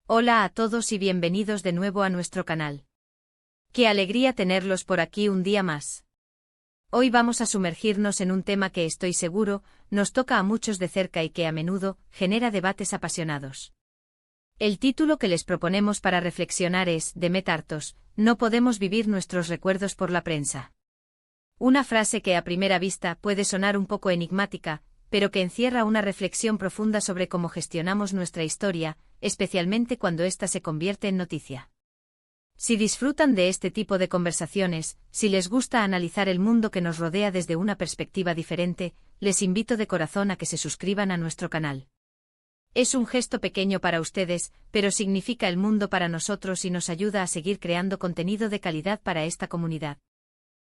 Hola a todos y bienvenidos de nuevo a nuestro canal. Qué alegría tenerlos por aquí un día más. Hoy vamos a sumergirnos en un tema que estoy seguro nos toca a muchos de cerca y que a menudo genera debates apasionados. El título que les proponemos para reflexionar es Demet Artos, no podemos vivir nuestros recuerdos por la prensa. Una frase que a primera vista puede sonar un poco enigmática, pero que encierra una reflexión profunda sobre cómo gestionamos nuestra historia, especialmente cuando ésta se convierte en noticia. Si disfrutan de este tipo de conversaciones, si les gusta analizar el mundo que nos rodea desde una perspectiva diferente, les invito de corazón a que se suscriban a nuestro canal. Es un gesto pequeño para ustedes, pero significa el mundo para nosotros y nos ayuda a seguir creando contenido de calidad para esta comunidad.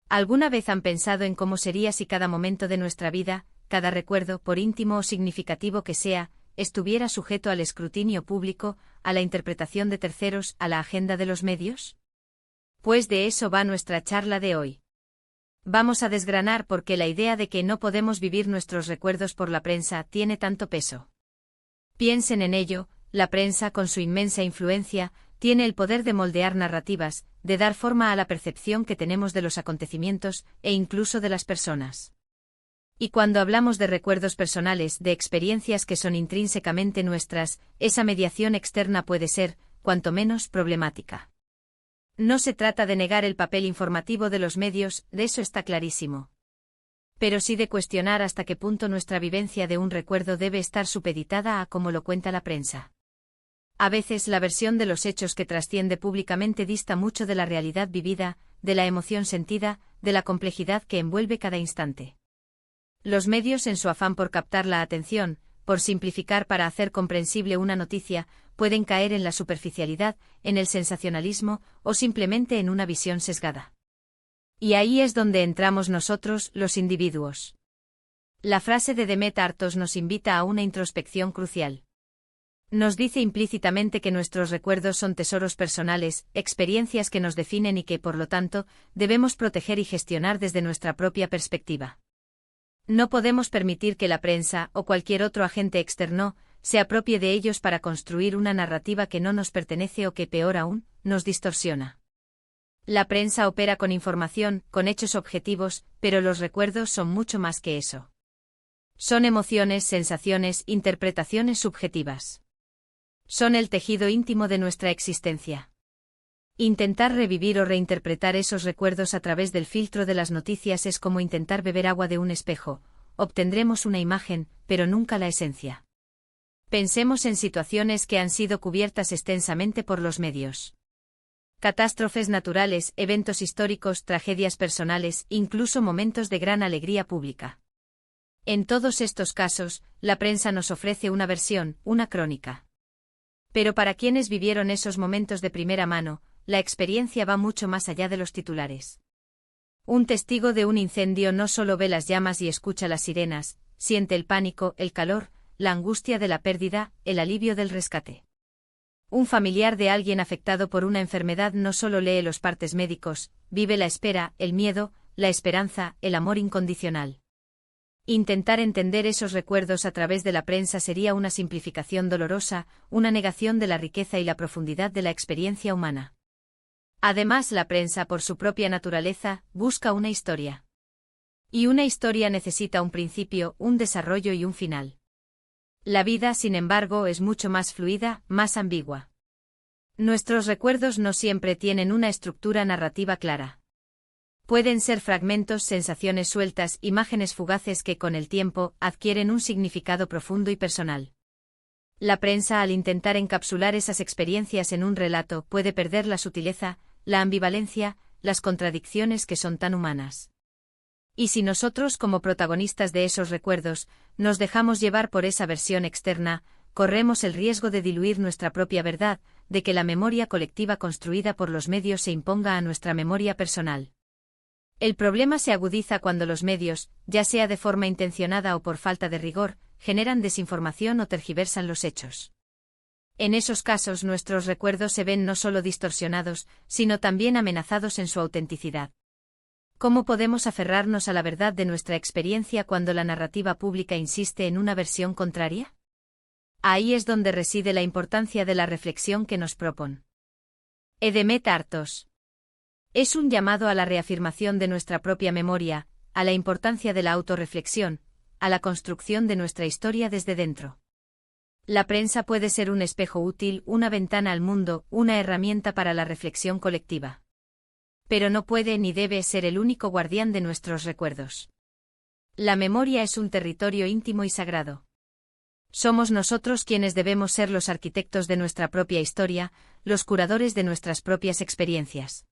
¿Alguna vez han pensado en cómo sería si cada momento de nuestra vida, cada recuerdo, por íntimo o significativo que sea, estuviera sujeto al escrutinio público, a la interpretación de terceros, a la agenda de los medios? Pues de eso va nuestra charla de hoy. Vamos a desgranar por qué la idea de que no podemos vivir nuestros recuerdos por la prensa tiene tanto peso. Piensen en ello, la prensa, con su inmensa influencia, tiene el poder de moldear narrativas, de dar forma a la percepción que tenemos de los acontecimientos, e incluso de las personas. Y cuando hablamos de recuerdos personales, de experiencias que son intrínsecamente nuestras, esa mediación externa puede ser, cuanto menos, problemática. No se trata de negar el papel informativo de los medios, de eso está clarísimo. Pero sí de cuestionar hasta qué punto nuestra vivencia de un recuerdo debe estar supeditada a cómo lo cuenta la prensa. A veces la versión de los hechos que trasciende públicamente dista mucho de la realidad vivida, de la emoción sentida, de la complejidad que envuelve cada instante. Los medios, en su afán por captar la atención, por simplificar para hacer comprensible una noticia, pueden caer en la superficialidad, en el sensacionalismo, o simplemente en una visión sesgada. Y ahí es donde entramos nosotros, los individuos. La frase de Demet Artos nos invita a una introspección crucial. Nos dice implícitamente que nuestros recuerdos son tesoros personales, experiencias que nos definen y que, por lo tanto, debemos proteger y gestionar desde nuestra propia perspectiva. No podemos permitir que la prensa, o cualquier otro agente externo, se apropie de ellos para construir una narrativa que no nos pertenece o que, peor aún, nos distorsiona. La prensa opera con información, con hechos objetivos, pero los recuerdos son mucho más que eso. Son emociones, sensaciones, interpretaciones subjetivas. Son el tejido íntimo de nuestra existencia. Intentar revivir o reinterpretar esos recuerdos a través del filtro de las noticias es como intentar beber agua de un espejo, obtendremos una imagen, pero nunca la esencia. Pensemos en situaciones que han sido cubiertas extensamente por los medios. Catástrofes naturales, eventos históricos, tragedias personales, incluso momentos de gran alegría pública. En todos estos casos, la prensa nos ofrece una versión, una crónica. Pero para quienes vivieron esos momentos de primera mano, la experiencia va mucho más allá de los titulares. Un testigo de un incendio no solo ve las llamas y escucha las sirenas, siente el pánico, el calor, la angustia de la pérdida, el alivio del rescate. Un familiar de alguien afectado por una enfermedad no solo lee los partes médicos, vive la espera, el miedo, la esperanza, el amor incondicional. Intentar entender esos recuerdos a través de la prensa sería una simplificación dolorosa, una negación de la riqueza y la profundidad de la experiencia humana. Además, la prensa, por su propia naturaleza, busca una historia. Y una historia necesita un principio, un desarrollo y un final. La vida, sin embargo, es mucho más fluida, más ambigua. Nuestros recuerdos no siempre tienen una estructura narrativa clara. Pueden ser fragmentos, sensaciones sueltas, imágenes fugaces que con el tiempo adquieren un significado profundo y personal. La prensa, al intentar encapsular esas experiencias en un relato, puede perder la sutileza, la ambivalencia, las contradicciones que son tan humanas. Y si nosotros, como protagonistas de esos recuerdos, nos dejamos llevar por esa versión externa, corremos el riesgo de diluir nuestra propia verdad, de que la memoria colectiva construida por los medios se imponga a nuestra memoria personal. El problema se agudiza cuando los medios, ya sea de forma intencionada o por falta de rigor, generan desinformación o tergiversan los hechos. En esos casos nuestros recuerdos se ven no solo distorsionados, sino también amenazados en su autenticidad. ¿Cómo podemos aferrarnos a la verdad de nuestra experiencia cuando la narrativa pública insiste en una versión contraria? Ahí es donde reside la importancia de la reflexión que nos propone Demet Artos. Es un llamado a la reafirmación de nuestra propia memoria, a la importancia de la autorreflexión, a la construcción de nuestra historia desde dentro. La prensa puede ser un espejo útil, una ventana al mundo, una herramienta para la reflexión colectiva. Pero no puede ni debe ser el único guardián de nuestros recuerdos. La memoria es un territorio íntimo y sagrado. Somos nosotros quienes debemos ser los arquitectos de nuestra propia historia, los curadores de nuestras propias experiencias.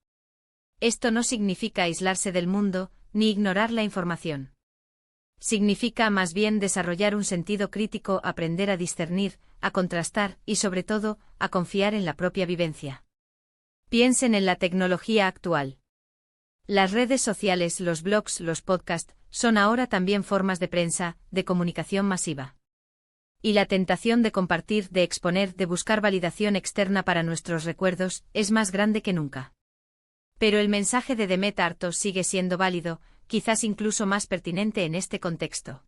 Esto no significa aislarse del mundo, ni ignorar la información. Significa más bien desarrollar un sentido crítico, aprender a discernir, a contrastar y sobre todo, a confiar en la propia vivencia. Piensen en la tecnología actual. Las redes sociales, los blogs, los podcasts, son ahora también formas de prensa, de comunicación masiva. Y la tentación de compartir, de exponer, de buscar validación externa para nuestros recuerdos, es más grande que nunca. Pero el mensaje de Demet Artos sigue siendo válido, quizás incluso más pertinente en este contexto.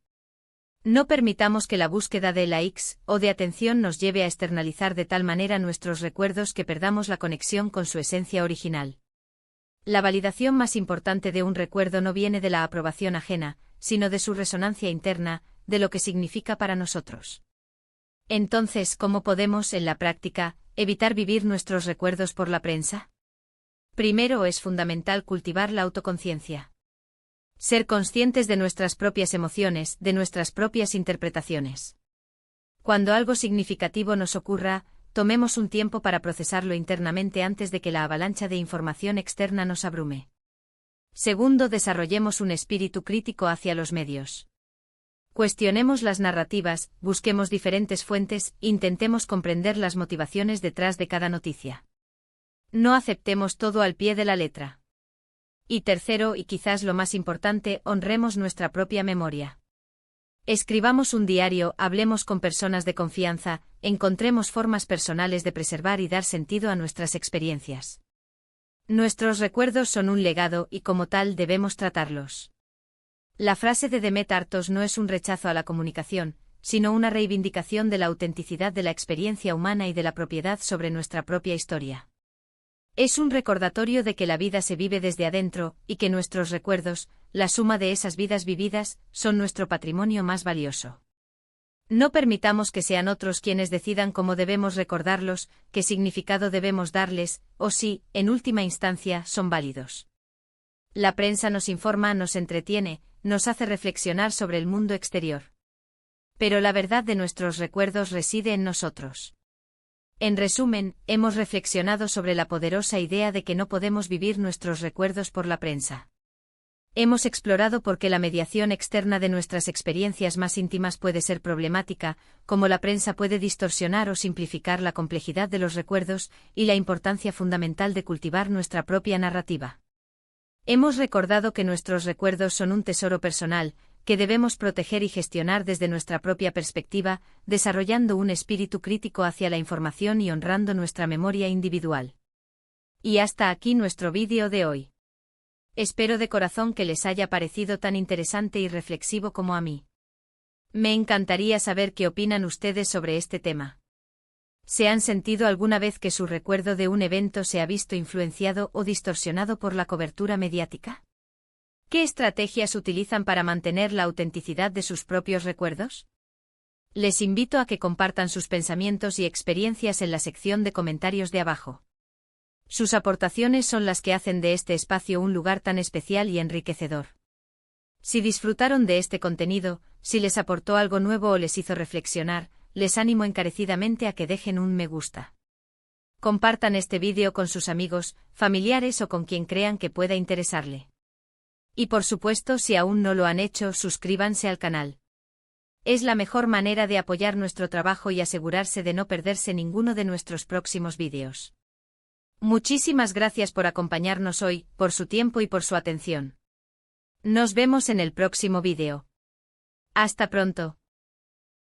No permitamos que la búsqueda de likes o de atención nos lleve a externalizar de tal manera nuestros recuerdos que perdamos la conexión con su esencia original. La validación más importante de un recuerdo no viene de la aprobación ajena, sino de su resonancia interna, de lo que significa para nosotros. Entonces, ¿cómo podemos, en la práctica, evitar vivir nuestros recuerdos por la prensa? Primero, es fundamental cultivar la autoconciencia. Ser conscientes de nuestras propias emociones, de nuestras propias interpretaciones. Cuando algo significativo nos ocurra, tomemos un tiempo para procesarlo internamente antes de que la avalancha de información externa nos abrume. Segundo, desarrollemos un espíritu crítico hacia los medios. Cuestionemos las narrativas, busquemos diferentes fuentes, intentemos comprender las motivaciones detrás de cada noticia. No aceptemos todo al pie de la letra. Y tercero, y quizás lo más importante, honremos nuestra propia memoria. Escribamos un diario, hablemos con personas de confianza, encontremos formas personales de preservar y dar sentido a nuestras experiencias. Nuestros recuerdos son un legado y como tal debemos tratarlos. La frase de Demet Artos no es un rechazo a la comunicación, sino una reivindicación de la autenticidad de la experiencia humana y de la propiedad sobre nuestra propia historia. Es un recordatorio de que la vida se vive desde adentro, y que nuestros recuerdos, la suma de esas vidas vividas, son nuestro patrimonio más valioso. No permitamos que sean otros quienes decidan cómo debemos recordarlos, qué significado debemos darles, o si, en última instancia, son válidos. La prensa nos informa, nos entretiene, nos hace reflexionar sobre el mundo exterior. Pero la verdad de nuestros recuerdos reside en nosotros. En resumen, hemos reflexionado sobre la poderosa idea de que no podemos vivir nuestros recuerdos por la prensa. Hemos explorado por qué la mediación externa de nuestras experiencias más íntimas puede ser problemática, cómo la prensa puede distorsionar o simplificar la complejidad de los recuerdos, y la importancia fundamental de cultivar nuestra propia narrativa. Hemos recordado que nuestros recuerdos son un tesoro personal, que debemos proteger y gestionar desde nuestra propia perspectiva, desarrollando un espíritu crítico hacia la información y honrando nuestra memoria individual. Y hasta aquí nuestro vídeo de hoy. Espero de corazón que les haya parecido tan interesante y reflexivo como a mí. Me encantaría saber qué opinan ustedes sobre este tema. ¿Se han sentido alguna vez que su recuerdo de un evento se ha visto influenciado o distorsionado por la cobertura mediática? ¿Qué estrategias utilizan para mantener la autenticidad de sus propios recuerdos? Les invito a que compartan sus pensamientos y experiencias en la sección de comentarios de abajo. Sus aportaciones son las que hacen de este espacio un lugar tan especial y enriquecedor. Si disfrutaron de este contenido, si les aportó algo nuevo o les hizo reflexionar, les animo encarecidamente a que dejen un me gusta. Compartan este vídeo con sus amigos, familiares o con quien crean que pueda interesarle. Y por supuesto, si aún no lo han hecho, suscríbanse al canal. Es la mejor manera de apoyar nuestro trabajo y asegurarse de no perderse ninguno de nuestros próximos vídeos. Muchísimas gracias por acompañarnos hoy, por su tiempo y por su atención. Nos vemos en el próximo vídeo. Hasta pronto.